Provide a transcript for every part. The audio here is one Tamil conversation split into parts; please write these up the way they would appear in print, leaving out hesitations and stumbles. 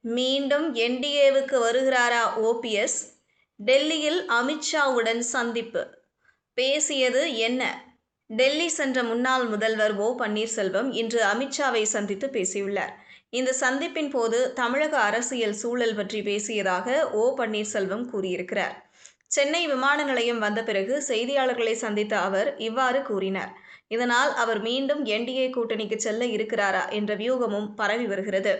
மீண்டும் என்டிஏவுக்கு வருகிறாரா ஓபிஎஸ்? டெல்லியில் அமித்ஷாவுடன் சந்திப்பு. பேசியது என்ன? டெல்லி சென்ற முன்னாள் முதல்வர் ஓ பன்னீர்செல்வம் இன்று அமித்ஷாவை சந்தித்து பேசியுள்ளார். இந்த சந்திப்பின் போது தமிழக அரசியல் சூழல் பற்றி பேசியதாக ஓ பன்னீர்செல்வம் கூறியிருக்கிறார். சென்னை விமான நிலையம் வந்த பிறகு செய்தியாளர்களை சந்தித்த அவர் இவ்வாறு கூறினார். இதனால் அவர் மீண்டும் என்டிஏ கூட்டணிக்கு செல்ல இருக்கிறாரா என்ற வியூகமும் பரவி வருகிறது.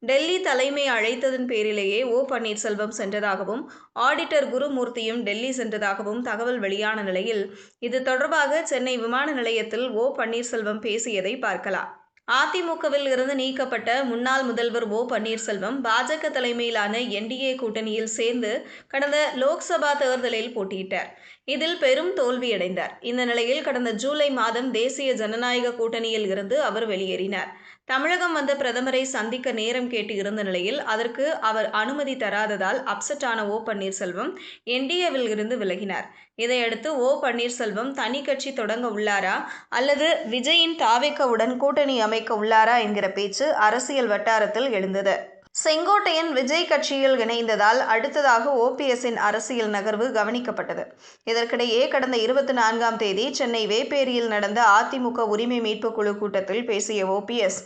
டெல்லி தலைமை அழைத்ததன் பேரிலேயே ஓ பன்னீர்செல்வம் சென்றதாகவும் ஆடிட்டர் குருமூர்த்தியும் டெல்லி சென்றதாகவும் தகவல் வெளியான நிலையில் இது தொடர்பாக சென்னை விமான நிலையத்தில் ஓ பன்னீர்செல்வம் பேசியதை பார்க்கலாம். அதிமுகவில் இருந்து நீக்கப்பட்ட முன்னாள் முதல்வர் ஓ பன்னீர்செல்வம் பாஜக தலைமையிலான என்டிஏ கூட்டணியில் சேர்ந்து கடந்த லோக்சபா தேர்தலில் போட்டியிட்டார். இதில் பெரும் தோல்வியடைந்தார். இந்த நிலையில் கடந்த ஜூலை மாதம் தேசிய ஜனநாயக கூட்டணியில் இருந்து அவர் வெளியேறினார். தமிழகம் வந்த பிரதமரை சந்திக்க நேரம் கேட்டு இருந்த நிலையில் அதற்கு அவர் அனுமதி தராததால் அப்செட் ஆன ஓ பன்னீர்செல்வம் என்டிஏவில் இருந்து விலகினார். இதையடுத்து ஓ பன்னீர்செல்வம் தனி கட்சி தொடங்க உள்ளாரா அல்லது விஜயின் தாவேகாவுடன் கூட்டணி அமைக்க உள்ளாரா என்கிற பேச்சு அரசியல் வட்டாரத்தில் எழுந்தது. செங்கோட்டையன் விஜய் கட்சியில் இணைந்ததால் அடுத்ததாக ஓபிஎஸ்ஸின் அரசியல் நகர்வு கவனிக்கப்பட்டது. இதற்கிடையே கடந்த 24ஆம் தேதி சென்னை வேப்பேரியில் நடந்த அதிமுக உரிமை மீட்பு குழு கூட்டத்தில் பேசிய ஓபிஎஸ்,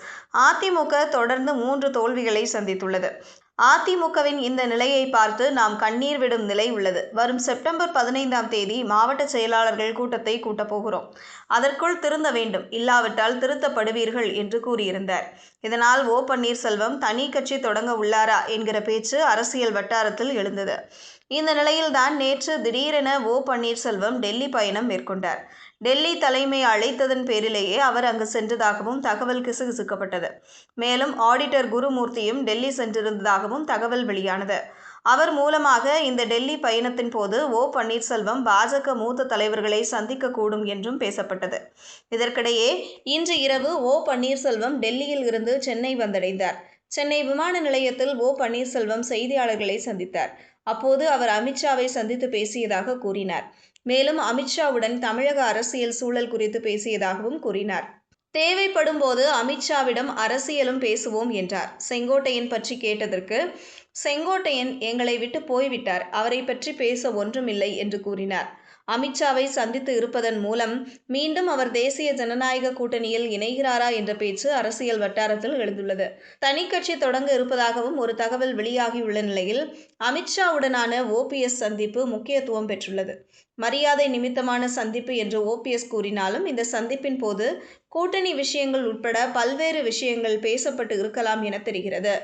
அதிமுக தொடர்ந்து 3 தோல்விகளை சந்தித்துள்ளது. அதிமுகவின் இந்த நிலையை பார்த்து நாம் கண்ணீர் விடும் நிலை உள்ளது. வரும் செப்டம்பர் 15ஆம் தேதி மாவட்ட செயலாளர்கள் கூட்டத்தை கூட்டப் போகிறோம். அதற்குள் திருந்த வேண்டும், இல்லாவிட்டால் திருத்தப்படுவீர்கள் என்று கூறியிருந்தார். இதனால் ஓ பன்னீர்செல்வம் தனி கட்சி தொடங்க உள்ளாரா என்கிற பேச்சு அரசியல் வட்டாரத்தில் எழுந்தது. இந்த நிலையில்தான் நேற்று திடீரென ஓ பன்னீர்செல்வம் டெல்லி பயணம் மேற்கொண்டார். டெல்லி தலைமை அழைத்ததன் பேரிலேயே அவர் அங்கு சென்றதாகவும் தகவல் கிசுகிசுக்கப்பட்டது. மேலும் ஆடிட்டர் குருமூர்த்தியும் டெல்லி சென்றிருந்ததாகவும் தகவல் வெளியானது. அவர் மூலமாக இந்த டெல்லி பயணத்தின் போது ஓ பன்னீர்செல்வம் பாஜக மூத்த தலைவர்களை சந்திக்கக்கூடும் என்றும் பேசப்பட்டது. இதற்கிடையே இன்று இரவு ஓ பன்னீர்செல்வம் டெல்லியில் இருந்து சென்னை வந்தடைந்தார். சென்னை விமான நிலையத்தில் ஓ பன்னீர்செல்வம் செய்தியாளர்களை சந்தித்தார். அப்போது அவர் அமித்ஷாவை சந்தித்து பேசியதாக கூறினார். மேலும் அமித்ஷாவுடன் தமிழக அரசியல் சூழல் குறித்து பேசியதாகவும் கூறினார். தேவைப்படும் போது அமித்ஷாவிடம் அரசியலும் பேசுவோம் என்றார். செங்கோட்டையன் பற்றி கேட்டதற்கு, செங்கோட்டையன் எங்களை விட்டு போய்விட்டார், அவரை பற்றி பேச ஒன்றுமில்லை என்று கூறினார். அமித்ஷாவை சந்தித்து இருப்பதன் மூலம் மீண்டும் அவர் தேசிய ஜனநாயக கூட்டணியில் இணைகிறாரா என்ற பேச்சு அரசியல் வட்டாரத்தில் எழுந்துள்ளது. தனி கட்சி தொடங்க இருப்பதாகவும் ஒரு தகவல் வெளியாகியுள்ள நிலையில் அமித்ஷாவுடனான ஓபிஎஸ் சந்திப்பு முக்கியத்துவம் பெற்றுள்ளது. மரியாதை நிமித்தமான சந்திப்பு என்று ஓபிஎஸ் கூறினாலும் இந்த சந்திப்பின் போது கூட்டணி விஷயங்கள் உட்பட பல்வேறு விஷயங்கள் பேசப்பட்டு இருக்கலாம் என தெரிகிறது.